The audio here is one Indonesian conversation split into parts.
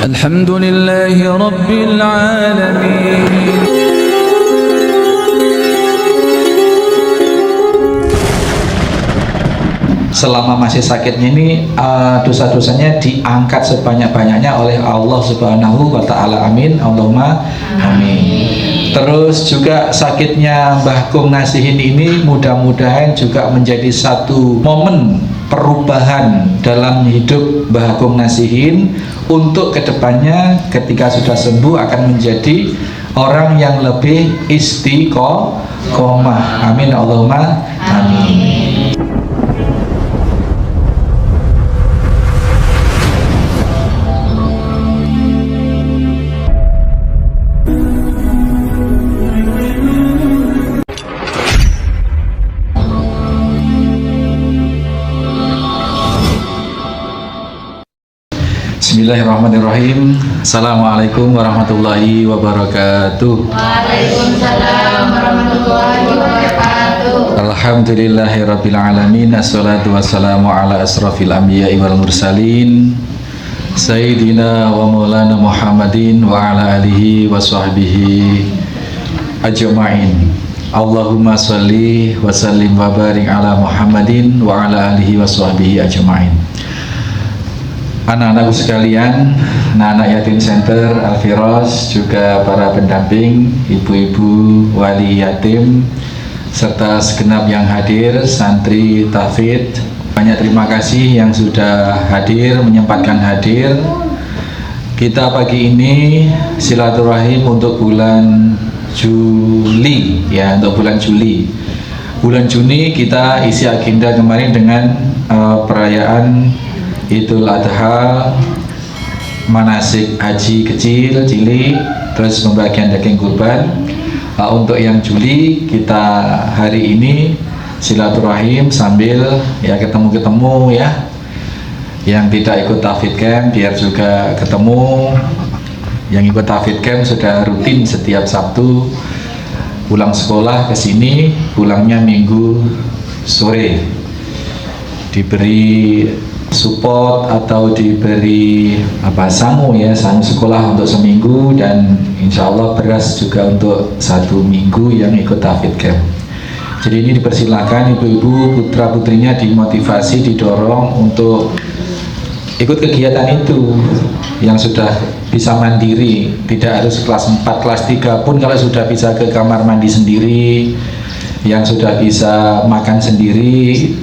الحمد لله رب العالمين. Selama masih sakitnya ini dosa-dosanya diangkat sebanyak-banyaknya oleh Allah Subhanahu wa Ta'ala. Amin, Allahumma amin. Terus juga sakitnya Mbah Kung Nasihin ini mudah-mudahan juga menjadi satu momen perubahan dalam hidup Mbah Kung Nasihin, untuk kedepannya ketika sudah sembuh akan menjadi orang yang lebih istiqomah. Amin, Allahumma amin. Bismillahirrahmanirrahim. Assalamualaikum warahmatullahi wabarakatuh. Waalaikumsalam warahmatullahi wabarakatuh. Alhamdulillahirabbil alamin. Assalatu wassalamu ala asrafil anbiya'i wal mursalin Sayyidina wa maulana Muhammadin wa ala alihi wa sahbihi ajma'in. Allahumma sholli wa sallim wa barik ala Muhammadin wa ala alihi wa sahbihi ajma'in. Anak-anakku sekalian, anak-anak yatim center Al-Firas, juga para pendamping, ibu-ibu wali yatim, serta segenap yang hadir, santri tahfidz, banyak terima kasih yang sudah hadir, menyempatkan hadir. Kita pagi ini silaturahim untuk bulan Juli, ya, untuk bulan Juli. Bulan Juni kita isi agenda kemarin dengan perayaan Idul Adha, manasik haji kecil, cilik, terus pembagian daging kurban. Untuk yang Juli kita hari ini silaturahim sambil ya ketemu-ketemu ya. Yang tidak ikut tahfidz camp biar juga ketemu. Yang ikut tahfidz camp sudah rutin setiap Sabtu pulang sekolah ke sini, pulangnya Minggu sore. Diberi support atau diberi sangu ya, sangu sekolah untuk seminggu, dan insya Allah beras juga untuk 1 minggu yang ikut tahfidz camp. Jadi ini dipersilakan ibu-ibu, putra putrinya dimotivasi, didorong untuk ikut kegiatan itu. Yang sudah bisa mandiri, tidak harus kelas 4, kelas 3 pun kalau sudah bisa ke kamar mandi sendiri, yang sudah bisa makan sendiri,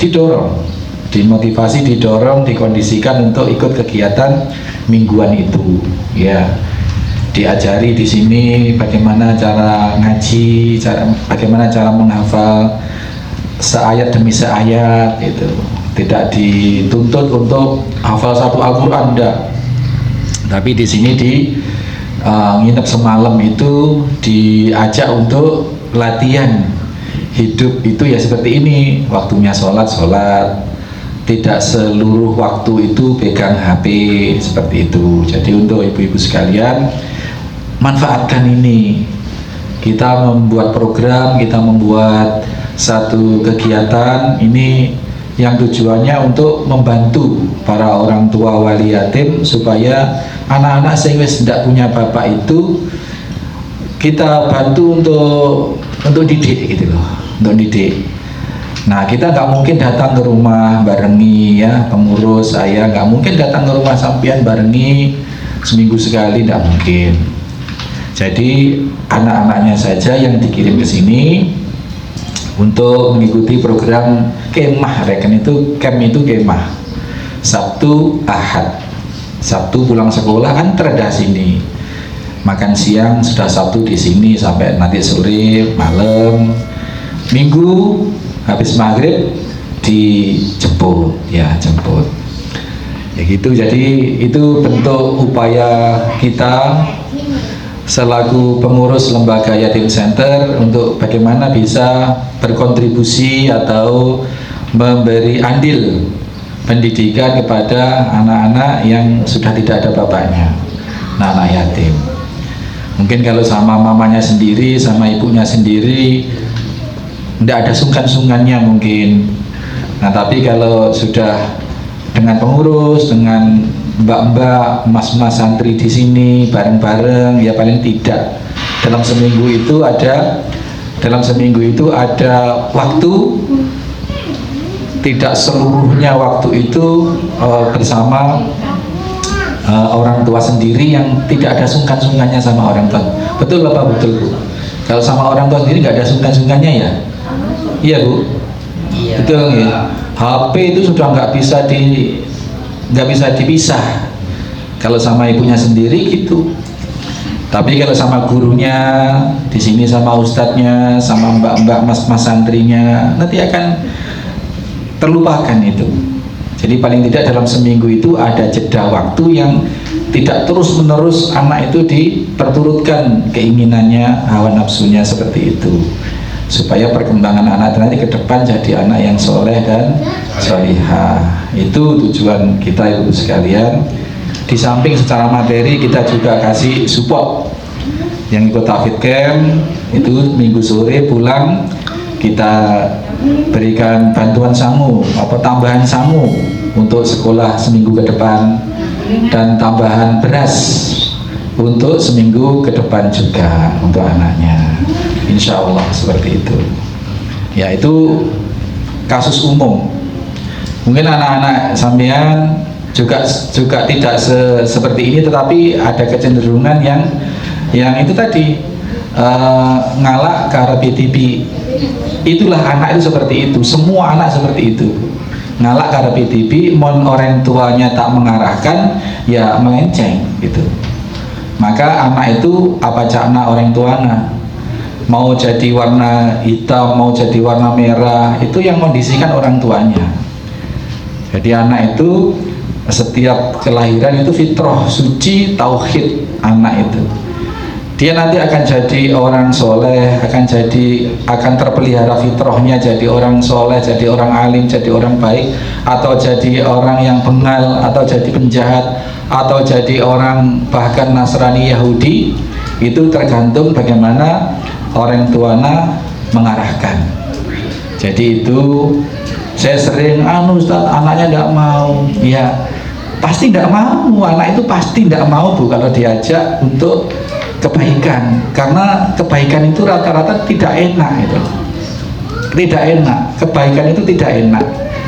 didorong, dimotivasi, didorong, dikondisikan untuk ikut kegiatan mingguan itu ya. Diajari di sini bagaimana cara ngaji, bagaimana cara menghafal seayat demi seayat itu. Tidak dituntut untuk hafal satu Al-Qur'an, enggak. Tapi di sini nginep semalam itu diajak untuk latihan hidup itu ya seperti ini. Waktunya sholat, tidak seluruh waktu itu pegang HP seperti itu. Jadi untuk ibu-ibu sekalian, manfaatkan ini. Kita membuat program, kita membuat satu kegiatan ini yang tujuannya untuk membantu para orang tua wali yatim supaya anak-anak sing wis ndak punya bapak itu kita bantu untuk didik gitu loh, untuk didik. Nah, kita nggak mungkin datang ke rumah barengi ya, pengurus saya nggak mungkin datang ke rumah sampean barengi seminggu sekali, nggak mungkin. Jadi anak-anaknya saja yang dikirim ke sini untuk mengikuti program kemah, reken itu camp itu kemah. Sabtu Ahad, Sabtu pulang sekolah antar dah sini, makan siang sudah Sabtu di sini sampai nanti sore malam. Minggu habis maghrib dijemput ya, jemput ya gitu. Jadi itu bentuk upaya kita selaku pengurus lembaga yatim center untuk bagaimana bisa berkontribusi atau memberi andil pendidikan kepada anak-anak yang sudah tidak ada bapaknya, anak yatim. Mungkin kalau sama mamanya sendiri, sama ibunya sendiri, tidak ada sungkan-sungkannya mungkin. Nah, tapi kalau sudah dengan pengurus, dengan mbak-mbak, mas-mas santri di sini bareng-bareng, ya paling tidak dalam seminggu itu ada waktu, tidak seluruhnya waktu itu bersama orang tua sendiri yang tidak ada sungkan-sungkannya sama orang tua. Betul Bapak, betul Bu? Kalau sama orang tua sendiri nggak ada sungkan-sungkannya ya? Iya Bu? Iya. Betul ya? HP itu sudah nggak bisa dipisah. Kalau sama ibunya sendiri gitu. Tapi kalau sama gurunya, di sini sama ustadznya, sama mbak-mbak, mas-mas santrinya, nanti akan terlupakan itu. Jadi paling tidak dalam seminggu itu ada jeda waktu yang tidak terus-menerus anak itu diperturutkan keinginannya, hawa nafsunya seperti itu, supaya perkembangan anak nanti ke depan jadi anak yang soleh dan solihah. Itu tujuan kita Ibu sekalian. Di samping secara materi kita juga kasih support. Yang ikut Tahfidz Camp itu minggu sore pulang kita berikan bantuan sangu, tambahan sangu untuk sekolah seminggu ke depan, dan tambahan beras untuk seminggu ke depan juga untuk anaknya. Insya Allah seperti itu. Ya, itu kasus umum. Mungkin anak-anak sampean juga tidak seperti ini, tetapi ada kecenderungan yang itu tadi, ngalak ke arah PTP. Itulah anak itu seperti itu, semua anak seperti itu, ngalak ke arah PTP, mon orang tuanya tak mengarahkan ya melenceng gitu. Maka anak itu apa cakna orang tuanya, mau jadi warna hitam, mau jadi warna merah, itu yang kondisikan orang tuanya. Jadi anak itu setiap kelahiran itu fitrah suci tauhid anak itu. Dia nanti akan jadi orang soleh, akan terpelihara fitrahnya jadi orang soleh, jadi orang alim, jadi orang baik, atau jadi orang yang bengal, atau jadi penjahat, atau jadi orang bahkan Nasrani Yahudi. Itu tergantung bagaimana orang tuanya mengarahkan. Jadi itu saya sering, Ustaz, anaknya tidak mau. Ya pasti tidak mau, anak itu pasti tidak mau Bu kalau diajak untuk kebaikan, karena kebaikan itu rata-rata tidak enak itu. Tidak enak, kebaikan itu tidak enak.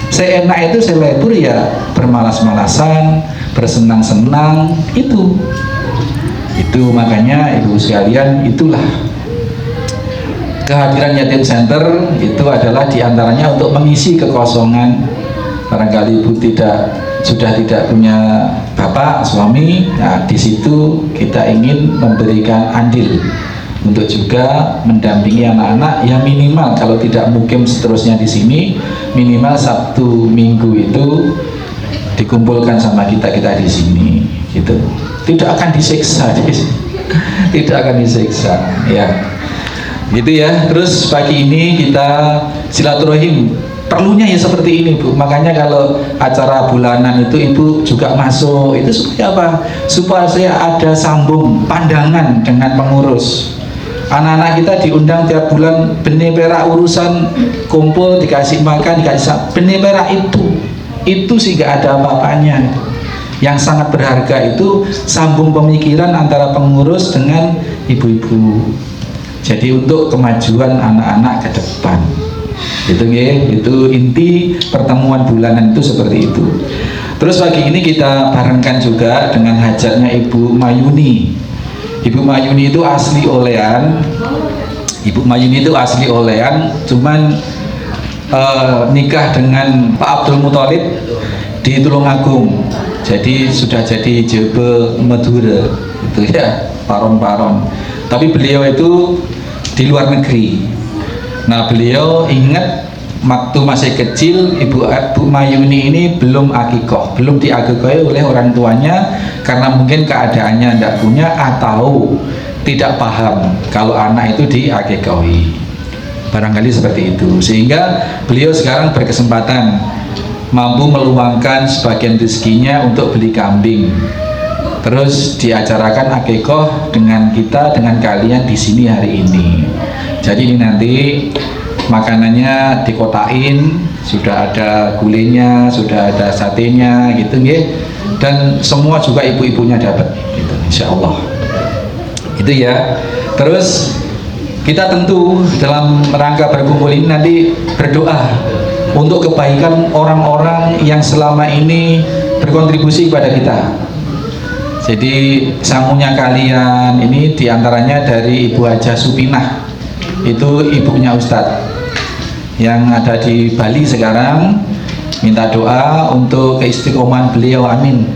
Seenak itu selebur ya bermalas-malasan, bersenang-senang, itu makanya Ibu sekalian, itulah kehadiran Yatim Center itu adalah diantaranya untuk mengisi kekosongan. Barangkali Ibu sudah tidak punya bapak, suami, nah di situ kita ingin memberikan andil untuk juga mendampingi anak-anak yang minimal, kalau tidak mungkin seterusnya di sini, minimal Sabtu Minggu itu dikumpulkan sama kita di sini, gitu. Tidak akan disiksa, tidak akan disiksa, ya. Gitu ya. Terus pagi ini kita silaturahim, perlunya ya seperti ini Bu. Makanya kalau acara bulanan itu Ibu juga masuk, itu supaya apa? Supaya saya ada sambung pandangan dengan pengurus. Anak-anak kita diundang tiap bulan, benih perak urusan kumpul, dikasih makan, dikasih benih perak itu sih gak ada apa-apanya. Yang sangat berharga itu sambung pemikiran antara pengurus dengan ibu-ibu. Jadi untuk kemajuan anak-anak ke depan. Itu inti pertemuan bulanan itu seperti itu. Terus pagi ini kita barengkan juga dengan hajatnya Ibu Mayuni. Ibu Mayuni itu asli Olean. Ibu Mayuni itu asli Olean, cuman nikah dengan Pak Abdul Muthalib di Tulungagung. Jadi sudah jadi Jebe Madura itu ya, paron-paron. Tapi beliau itu di luar negeri. Nah beliau ingat waktu masih kecil Ibu Mayuni ini belum akikoh, belum diakikohi oleh orang tuanya karena mungkin keadaannya tidak punya atau tidak paham kalau anak itu diakikohi, barangkali seperti itu. Sehingga beliau sekarang berkesempatan mampu meluangkan sebagian rezekinya untuk beli kambing, terus diacarakan akikoh dengan kita, dengan kalian di sini hari ini. Jadi ini nanti makanannya dikotain, sudah ada gulenya, sudah ada satenya gitu nggih. dan semua juga ibu-ibunya dapat gitu, insya Allah. Itu ya. Terus kita tentu dalam rangka berkumpul ini nanti berdoa untuk kebaikan orang-orang yang selama ini berkontribusi kepada kita. Jadi sangunya kalian ini diantaranya dari Ibu Haja Supinah, itu ibunya Ustadz yang ada di Bali sekarang. Minta doa untuk keistiqomahan beliau, amin.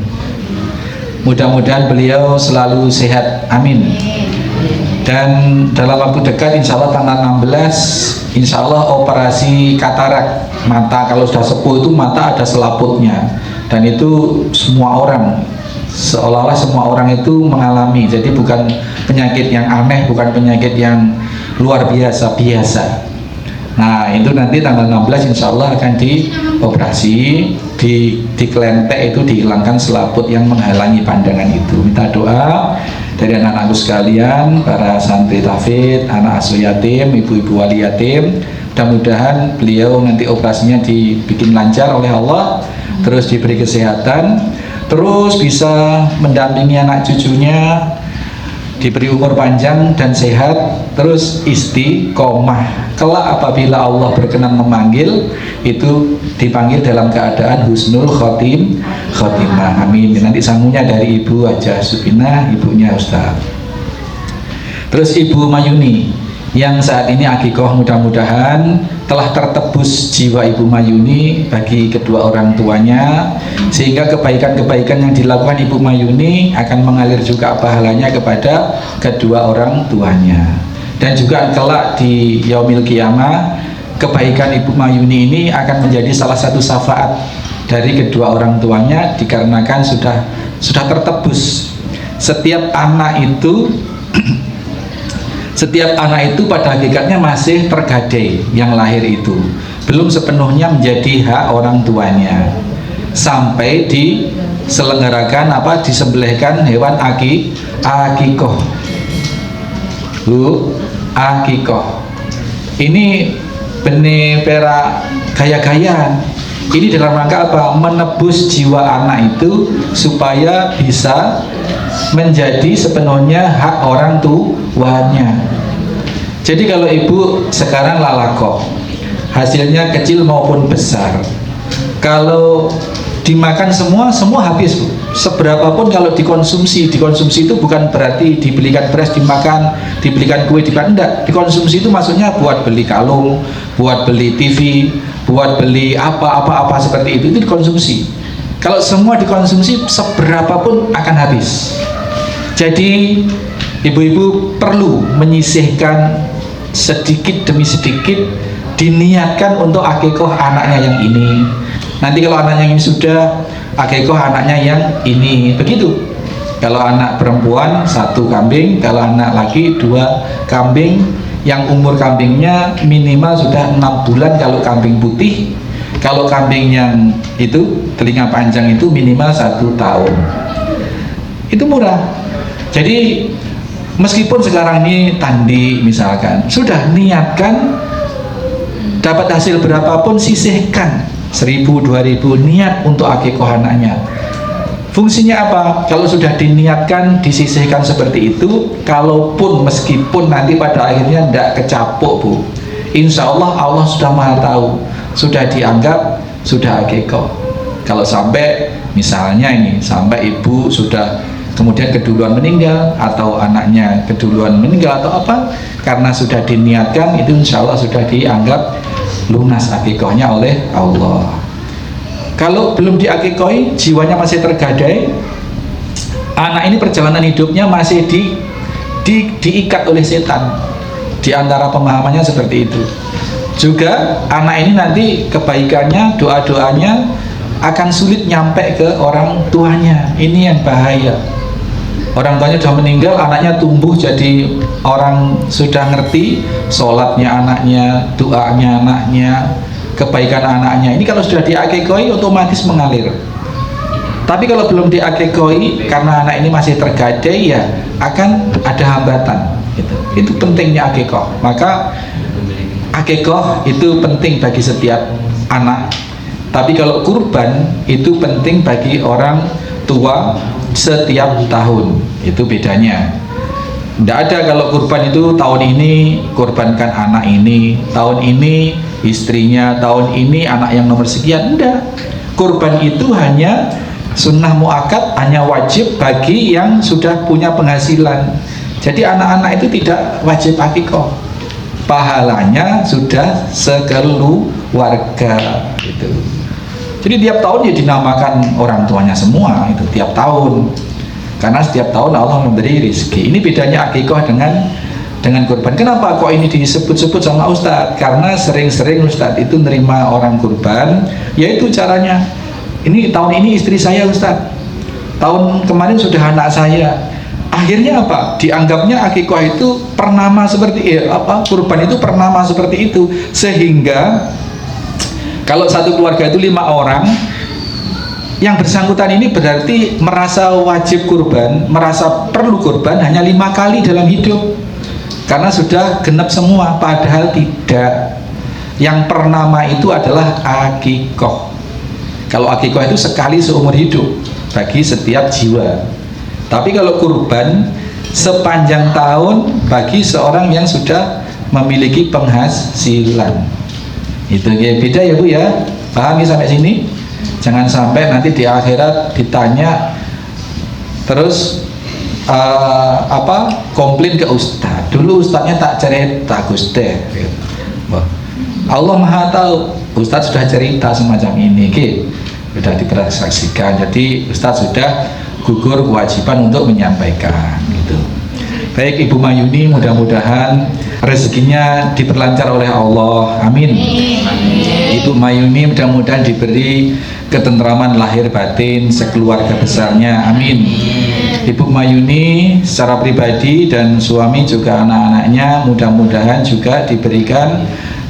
Mudah-mudahan beliau selalu sehat, amin. Dan dalam waktu dekat insya Allah tanggal 16 insya Allah operasi katarak mata. Kalau sudah sepuh itu mata ada selaputnya, dan itu semua orang, seolah-olah semua orang itu mengalami. Jadi bukan penyakit yang aneh, bukan penyakit yang luar biasa. Nah itu nanti tanggal 16 insya Allah akan dioperasi, di kelentek itu dihilangkan selaput yang menghalangi pandangan itu. Minta doa dari anak-anakku sekalian, para santri tahfidz, anak asuh yatim, ibu-ibu wali yatim. Mudah-mudahan beliau nanti operasinya dibikin lancar oleh Allah, terus diberi kesehatan, terus bisa mendampingi anak cucunya, diberi umur panjang dan sehat, terus istiqomah. Kelak apabila Allah berkenan memanggil, itu dipanggil dalam keadaan husnul khotimah, amin. Nanti sangunya dari Ibu Haja Supinah, ibunya Ustaz. Terus Ibu Mayuni yang saat ini akikoh, mudah-mudahan telah tertebus jiwa Ibu Mayuni bagi kedua orang tuanya, sehingga kebaikan-kebaikan yang dilakukan Ibu Mayuni akan mengalir juga pahalanya kepada kedua orang tuanya. Dan juga kelak di yaumil qiyamah, kebaikan Ibu Mayuni ini akan menjadi salah satu syafaat dari kedua orang tuanya, dikarenakan sudah tertebus. Setiap anak itu pada hakikatnya masih tergadai, yang lahir itu belum sepenuhnya menjadi hak orang tuanya, sampai diselenggarakan disembelihkan hewan akikoh. Akikoh ini benih perak gaya-gayaan. Ini dalam rangka apa? Menebus jiwa anak itu supaya bisa menjadi sepenuhnya hak orang tuanya. Jadi kalau ibu sekarang lalako, hasilnya kecil maupun besar, kalau dimakan semua habis, Bu. Seberapapun kalau dikonsumsi itu bukan berarti dibelikan beras dimakan, dibelikan kue dimakan, enggak. Dikonsumsi itu maksudnya buat beli kalung, buat beli TV, buat beli apa seperti itu dikonsumsi. Kalau semua dikonsumsi, seberapapun akan habis. Jadi ibu-ibu perlu menyisihkan sedikit demi sedikit, diniatkan untuk akikoh anaknya yang ini. Nanti kalau anaknya ini sudah, akikoh anaknya yang ini, begitu. Kalau anak perempuan 1 kambing, kalau anak laki 2 kambing, yang umur kambingnya minimal sudah 6 bulan kalau kambing putih. Kalau kambing yang itu telinga panjang itu minimal 1 tahun. Itu murah. Jadi meskipun sekarang ini tandi misalkan, sudah niatkan dapat hasil berapapun, sisihkan 1.000, 2.000, niat untuk akikoh anaknya. Fungsinya apa? Kalau sudah diniatkan, disisihkan seperti itu, kalaupun meskipun nanti pada akhirnya tidak kecapuk, Bu, insya Allah Allah sudah maha tahu, sudah dianggap sudah akikoh. Kalau sampai misalnya ini, sampai ibu sudah kemudian keduluan meninggal, atau anaknya keduluan meninggal atau apa, karena sudah diniatkan, itu insya Allah sudah dianggap lunas akikohnya oleh Allah. Kalau belum diakikoi, jiwanya masih tergadai, anak ini perjalanan hidupnya masih diikat oleh setan. Di antara pemahamannya seperti itu. Juga anak ini nanti kebaikannya, doa-doanya akan sulit nyampe ke orang tuanya. Ini yang bahaya. Orang tuanya sudah meninggal, anaknya tumbuh jadi orang sudah ngerti, sholatnya anaknya, doanya anaknya, kebaikan anaknya. Ini kalau sudah diakikoi otomatis mengalir. Tapi kalau belum diakikoi, karena anak ini masih tergadai, ya akan ada hambatan. Itu pentingnya akikoh. Maka akikoh itu penting bagi setiap anak. Tapi kalau kurban itu penting bagi orang tua setiap tahun. Itu bedanya. Tidak ada kalau kurban itu tahun ini kurbankan anak ini, tahun ini istrinya, tahun ini anak yang nomor sekian. Tidak. Kurban itu hanya sunnah muakkad, hanya wajib bagi yang sudah punya penghasilan. Jadi anak-anak itu tidak wajib akikah. Pahalanya sudah sekeluarga gitu. Jadi tiap tahun ya dinamakan orang tuanya semua itu tiap tahun. Karena setiap tahun Allah memberi rezeki. Ini bedanya akikah dengan kurban. Kenapa kok ini disebut-sebut sama Ustadz? Karena sering-sering Ustadz itu nerima orang kurban, yaitu caranya. Ini tahun ini istri saya Ustadz. Tahun kemarin sudah anak saya. Akhirnya apa? Dianggapnya akikah itu pernama seperti kurban itu pernama seperti itu, sehingga kalau satu keluarga itu 5 orang, yang bersangkutan ini berarti merasa wajib kurban, merasa perlu kurban hanya 5 kali dalam hidup, karena sudah genap semua. Padahal tidak. Yang pernama itu adalah akikah. Kalau akikah itu sekali seumur hidup bagi setiap jiwa. Tapi kalau kurban sepanjang tahun bagi seorang yang sudah memiliki penghasilan. Itu ya, beda ya Bu ya. Paham ya sampai sini? Jangan sampai nanti di akhirat ditanya terus komplain ke ustaz. Dulu ustaznya tak cerita Guste. Allah Maha tahu. Ustaz sudah cerita semacam ini, sudah dipersaksikan. Jadi ustaz sudah gugur kewajiban untuk menyampaikan gitu. Baik Ibu Mayuni, mudah-mudahan rezekinya diperlancar oleh Allah. Amin. Ibu Mayuni mudah-mudahan diberi ketentraman lahir batin sekeluarga besarnya. Amin. Ibu Mayuni secara pribadi dan suami juga anak-anaknya mudah-mudahan juga diberikan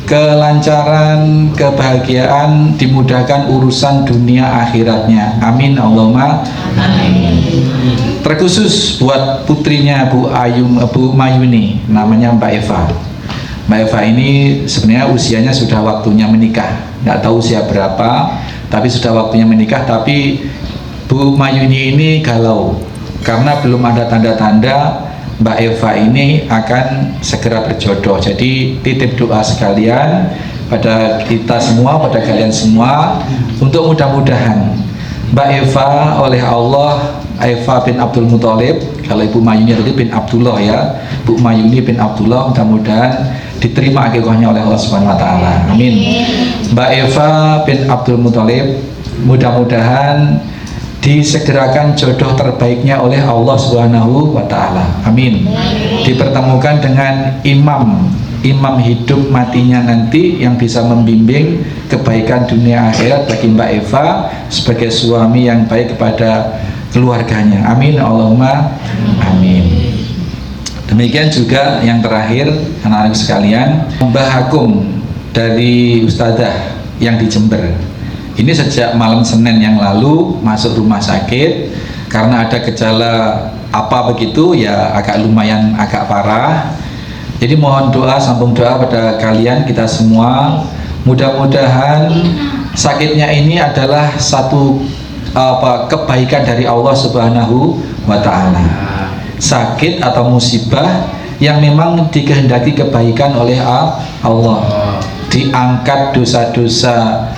kelancaran, kebahagiaan, dimudahkan urusan dunia akhiratnya. Amin Allahumma amin. Terkhusus buat putrinya Bu Mayuni, namanya Mbak Eva. Mbak Eva ini sebenarnya usianya sudah waktunya menikah. Nggak tahu usia berapa, tapi sudah waktunya menikah. Tapi Bu Mayuni ini galau karena belum ada tanda-tanda Mbak Eva ini akan segera berjodoh. Jadi titip doa sekalian pada kita semua, pada kalian semua, untuk mudah-mudahan Mbak Eva oleh Allah, Eva bin Abdul Muthalib, kalau Ibu Mayuni tadi bin Abdullah ya, Bu Mayuni bin Abdullah, mudah-mudahan diterima akikahnya oleh Allah Subhanahu wa taala. Amin. Mbak Eva bin Abdul Muthalib, mudah-mudahan disegerakan jodoh terbaiknya oleh Allah Subhanahu wa taala. Amin. Dipertemukan dengan imam hidup matinya nanti yang bisa membimbing kebaikan dunia akhirat bagi Mbak Eva sebagai suami yang baik kepada keluarganya. Amin Allahumma amin. Demikian juga yang terakhir anak-anak sekalian, Mbah Hakung dari Ustadzah yang di Jember. Ini sejak malam Senin yang lalu masuk rumah sakit karena ada gejala apa begitu ya, lumayan agak parah. Jadi mohon doa, sambung doa pada kalian kita semua. Mudah-mudahan sakitnya ini adalah satu kebaikan dari Allah Subhanahu wa taala. Sakit atau musibah yang memang dikehendaki kebaikan oleh Allah. Diangkat dosa-dosa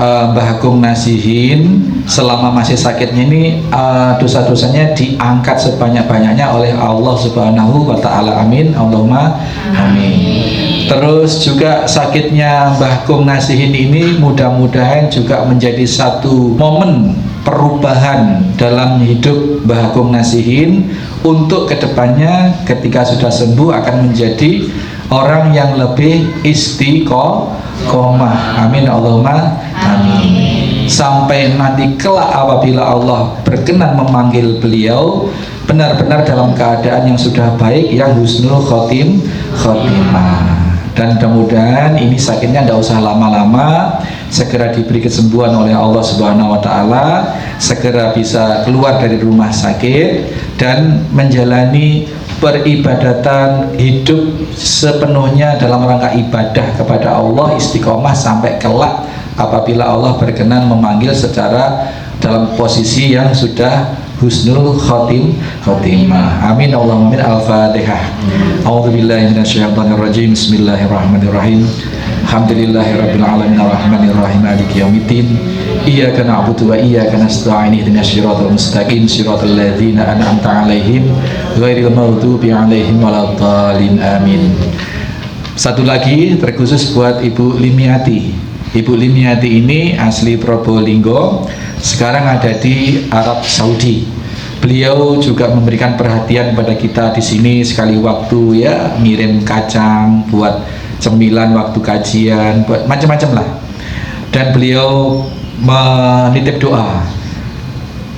Mbah Hakung Nasihin selama masih sakitnya ini, dosa-dosanya diangkat sebanyak-banyaknya oleh Allah Subhanahu wa taala. Amin Allahumma amin. Terus juga sakitnya Mbah Hakung Nasihin ini mudah-mudahan juga menjadi satu momen perubahan dalam hidup Mbah Hakung Nasihin untuk kedepannya ketika sudah sembuh akan menjadi orang yang lebih istiqomah. Amin Allahumma amin. Sampai nanti kelak apabila Allah berkenan memanggil beliau benar-benar dalam keadaan yang sudah baik, yang husnul khotimah. Dan mudah-mudahan ini sakitnya tidak usah lama-lama, segera diberi kesembuhan oleh Allah Subhanahu wa taala, segera bisa keluar dari rumah sakit dan menjalani peribadatan hidup sepenuhnya dalam rangka ibadah kepada Allah, istiqomah sampai kelak apabila Allah berkenan memanggil secara dalam posisi yang sudah husnul khotimah. Amin Allahumma amin. Al-Fatihah. A'udzubillahi minasyaitonirrajim. Bismillahirrahmanirrahim. Alhamdulillahirabbil alamin arrahmanir rahim maliki yaumiddin. Iyyaka na'budu wa iyyaka nasta'in ihdinas siratal mustaqim siratal ladzina an'amta 'alaihim ghairil maghdubi 'alaihim waladdallin. Amin. Satu lagi terkhusus buat Ibu Limiati. Ibu Limiati ini asli Probolinggo, sekarang ada di Arab Saudi. Beliau juga memberikan perhatian pada kita di sini sekali waktu, ya, ngirim kacang buat cemilan waktu kajian, buat macam-macam lah. Dan beliau menitip doa.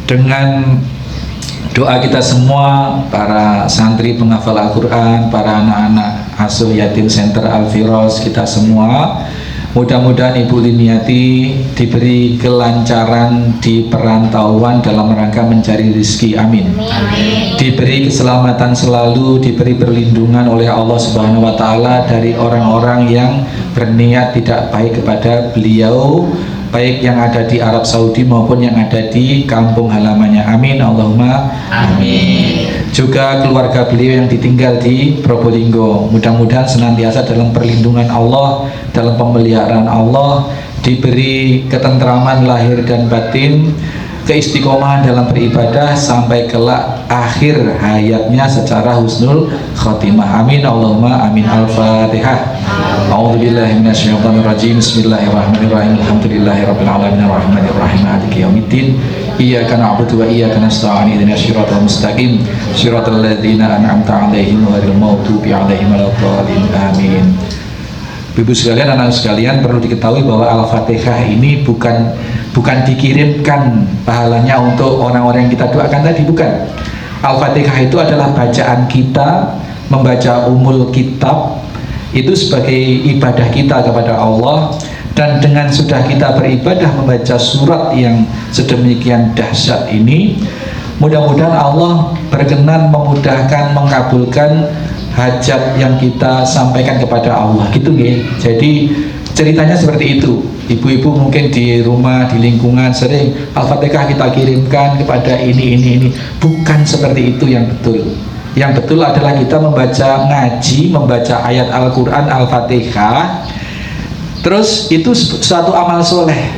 Dengan doa kita semua, para santri penghafal Al-Quran, para anak-anak asuh yatim Center Al-Firos, kita semua, mudah-mudahan Ibu Limiati diberi kelancaran di perantauan dalam rangka mencari rezeki. Amin. Diberi keselamatan selalu, diberi perlindungan oleh Allah Subhanahu wa Ta'ala dari orang-orang yang berniat tidak baik kepada beliau, baik yang ada di Arab Saudi maupun yang ada di kampung halamannya. Amin Allahumma amin. Juga keluarga beliau yang ditinggal di Probolinggo, mudah-mudahan senantiasa dalam perlindungan Allah, dalam pemeliharaan Allah, diberi ketentraman lahir dan batin, keistiqomahan dalam beribadah sampai kelak akhir hayatnya secara husnul khotimah. Amin Allahumma amin. Al-Fatihah. A'udzubillahi minasyaitonirrajim. Bismillahirrahmanirrahim. Alhamdulillahirabbil alamin arrahmanir rahim maliki yaumiddin. Iyyaka na'budu wa iyyaka nasta'in ihdinas siratal mustaqim siratal ladzina an'amta 'alaihim ghairil maghdubi 'alaihim waladdallin. Amin. Ibu sekalian, anak sekalian, perlu diketahui bahwa Al-Fatihah ini bukan dikirimkan pahalanya untuk orang-orang yang kita doakan tadi, bukan. Al-Fatihah itu adalah bacaan kita, membaca umul kitab itu sebagai ibadah kita kepada Allah. Dan dengan sudah kita beribadah membaca surat yang sedemikian dahsyat ini, mudah-mudahan Allah berkenan memudahkan, mengabulkan hajat yang kita sampaikan kepada Allah, gitu nggih. Jadi ceritanya seperti itu. Ibu-ibu mungkin di rumah, di lingkungan sering Al-Fatihah kita kirimkan kepada ini. Bukan seperti itu yang betul. Yang betul adalah kita membaca ngaji, membaca ayat Al-Quran, Al-Fatihah, terus itu suatu amal soleh.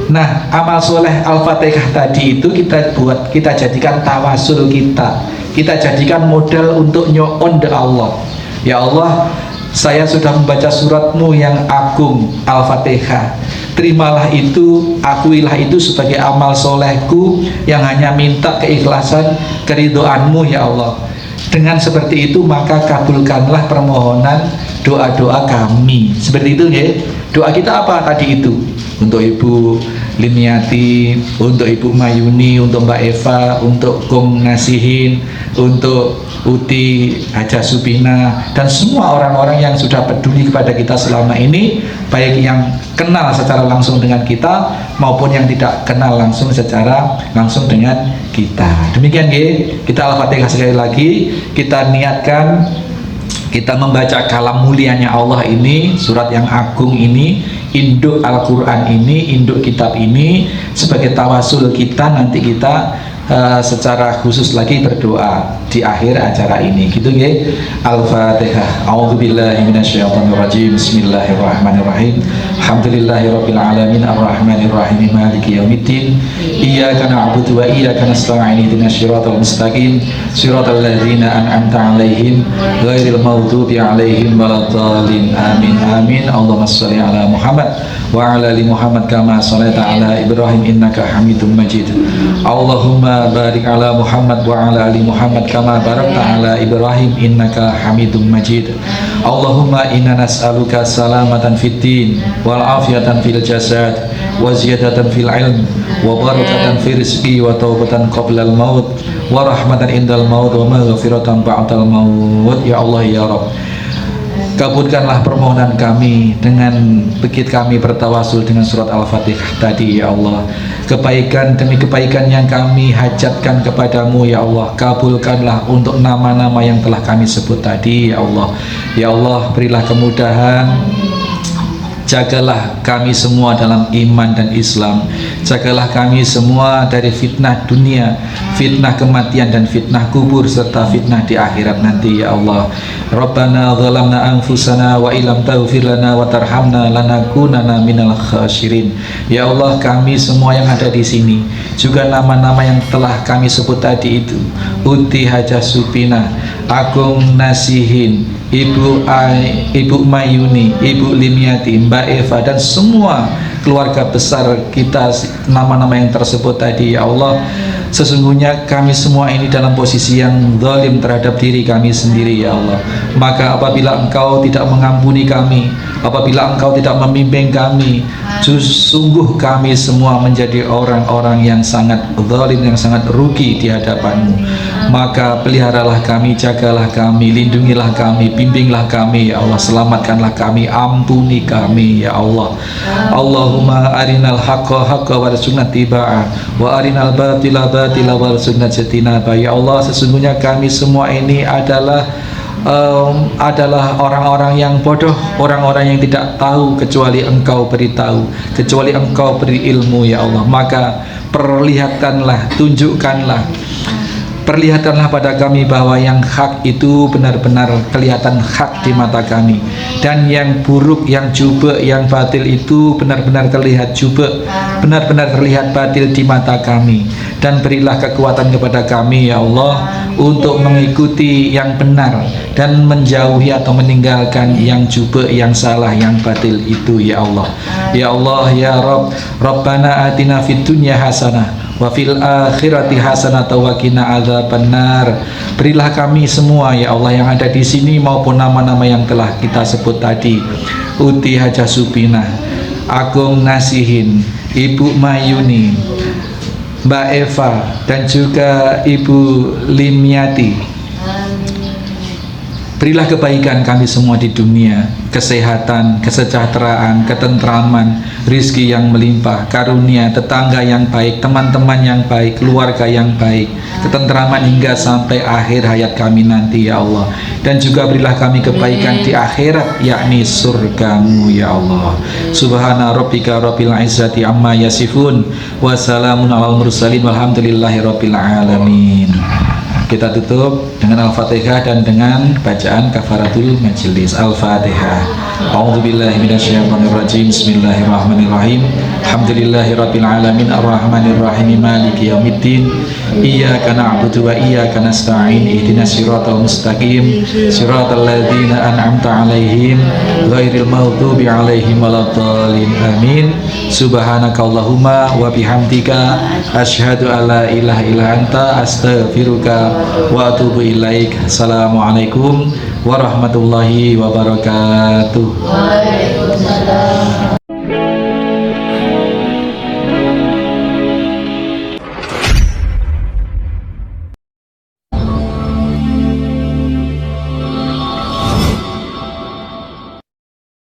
Nah, amal soleh Al-Fatihah tadi itu kita jadikan tawasul kita jadikan modal untuk nyo'on de Allah. Ya Allah, saya sudah membaca suratmu yang agung Al-Fatihah, terimalah itu, akuilah itu sebagai amal solehku yang hanya minta keikhlasan keridhoanmu ya Allah. Dengan seperti itu maka kabulkanlah permohonan doa-doa kami. Seperti itu ya. Doa kita apa tadi itu? Untuk Ibu Limiati, untuk Ibu Mayuni, untuk Mbak Eva, untuk Kong Nasihin, untuk Uti, Haja Subina, dan semua orang-orang yang sudah peduli kepada kita selama ini, baik yang kenal secara langsung dengan kita maupun yang tidak kenal langsung secara langsung dengan kita. Demikian ya, kita Al-Fatihah sekali lagi, kita niatkan kita membaca kalam mulianya Allah ini, surat yang agung ini, induk Al-Quran ini, induk kitab ini, sebagai tawasul kita. Nanti kita secara khusus lagi berdoa di akhir acara ini, gitu ya. Al-Fatihah. A'udzubillahi minasyaitonirrajim. Bismillahirrahmanirrahim. Alhamdulillahirabbil alamin arrahmanir rahim maliki yaumiddin. Iyyaka na'budu wa iyyaka nasta'in ihdinas siratal mustaqim siratal ladzina an'amta 'alaihim ghairil maghdubi 'alaihim waladdallin. Amin. Amin. Allahumma shalli ala Muhammad wa ala ali Muhammad kama shallaita ala Ibrahim innaka Hamidum Majid. Allahumma barik ala Muhammad wa ala ali Muhammad kama barakta ala Ibrahim innaka Hamidum Majid. Allahumma inna nas'aluka salamatan fid din wal afiyatan fil jasad wa ziyadatan fil ilm wa barakatan fil rizqi wa taubatan qabla al maut wa rahmatan indal maut wa maghfiratan ba'dal maut. Ya Allah ya Rabb, kabulkanlah permohonan kami dengan begitu kami bertawasul dengan surat Al-Fatihah tadi ya Allah. Kebaikan demi kebaikan yang kami hajatkan kepadamu ya Allah, kabulkanlah untuk nama-nama yang telah kami sebut tadi ya Allah. Ya Allah, berilah kemudahan, jagalah kami semua dalam iman dan Islam, Jagalah kami semua dari fitnah dunia, fitnah kematian dan fitnah kubur serta fitnah di akhirat nanti ya Allah. Rabbana zalamna anfusana wa ilam taghfir lana wa tarhamna lanakunanna minal khasirin. Ya Allah, kami semua yang ada di sini, juga nama-nama yang telah kami sebut tadi itu, Uti Hajah Supina, Agung Nasihin, Ibu Mayuni, Ibu Limiati, Mbak Eva, dan semua keluarga besar kita, nama-nama yang tersebut tadi ya Allah. Sesungguhnya kami semua ini dalam posisi yang zalim terhadap diri kami sendiri ya Allah. Maka apabila Engkau tidak mengampuni kami, apabila Engkau tidak membimbing kami, sungguh kami semua menjadi orang-orang yang sangat zalim, yang sangat rugi di hadapan-Mu. Maka peliharalah kami, jagalah kami, lindungilah kami, bimbinglah kami ya Allah, selamatkanlah kami, ampuni kami ya Allah. Allahumma arinal haqqa haqqa warzuqna tiba'ah wa arinal batila batila warzuqna jatinaba. Ya Allah, sesungguhnya kami semua ini adalah orang-orang yang bodoh, orang-orang yang tidak tahu kecuali Engkau beritahu, kecuali Engkau beri ilmu ya Allah. Maka perlihatkanlah, perlihatkanlah pada kami bahwa yang hak itu benar-benar kelihatan hak di mata kami, dan yang buruk, yang jubek, yang batil itu benar-benar terlihat jubek, benar-benar terlihat batil di mata kami. Dan berilah kekuatan kepada kami ya Allah untuk mengikuti yang benar dan menjauhi atau meninggalkan yang jubek, yang salah, yang batil itu ya Allah. Ya Allah ya Rabb, Rabbana atina fid dunya hasanah wa fil akhirati hasanah wa qina adzabannar. Berilah kami semua ya Allah yang ada di sini maupun nama-nama yang telah kita sebut tadi, Uti Hajah Supina, Agung Nasihin, Ibu Mayuni, Mbak Eva, dan juga Ibu Limiati. Berilah kebaikan kami semua di dunia, kesehatan, kesejahteraan, ketentraman, rizki yang melimpah, karunia, tetangga yang baik, teman-teman yang baik, keluarga yang baik, ketentraman hingga sampai akhir hayat kami nanti ya Allah. Dan juga berilah kami kebaikan di akhirat, yakni surga-Mu ya Allah. Subhana rabbika rabbil izzati amma yasifun, wa salamun alal mursalin, walhamdulillahi rabbil alamin. Kita tutup dengan Al-Fatihah dan dengan bacaan kafaratul majelis. Al-Fatihah. A'udzubillahi minasyaitonirrajim. Bismillahirrahmanirrahim. Alhamdulillahirabbil alamin arrahmanir rahim maliki yaumiddin. Iyyaka na'budu wa iyyaka nasta'in. Ihdinas siratal mustaqim. Siratal ladzina an'amta 'alaihim ghairil maghdubi 'alaihim waladdallin. Amin. Subhanakallahumma wa bihamdika asyhadu alla ilaha illa anta astaghfiruka wa atubu ilaik. Assalamualaikum warahmatullahi wabarakatuh. Waalaikumsalam.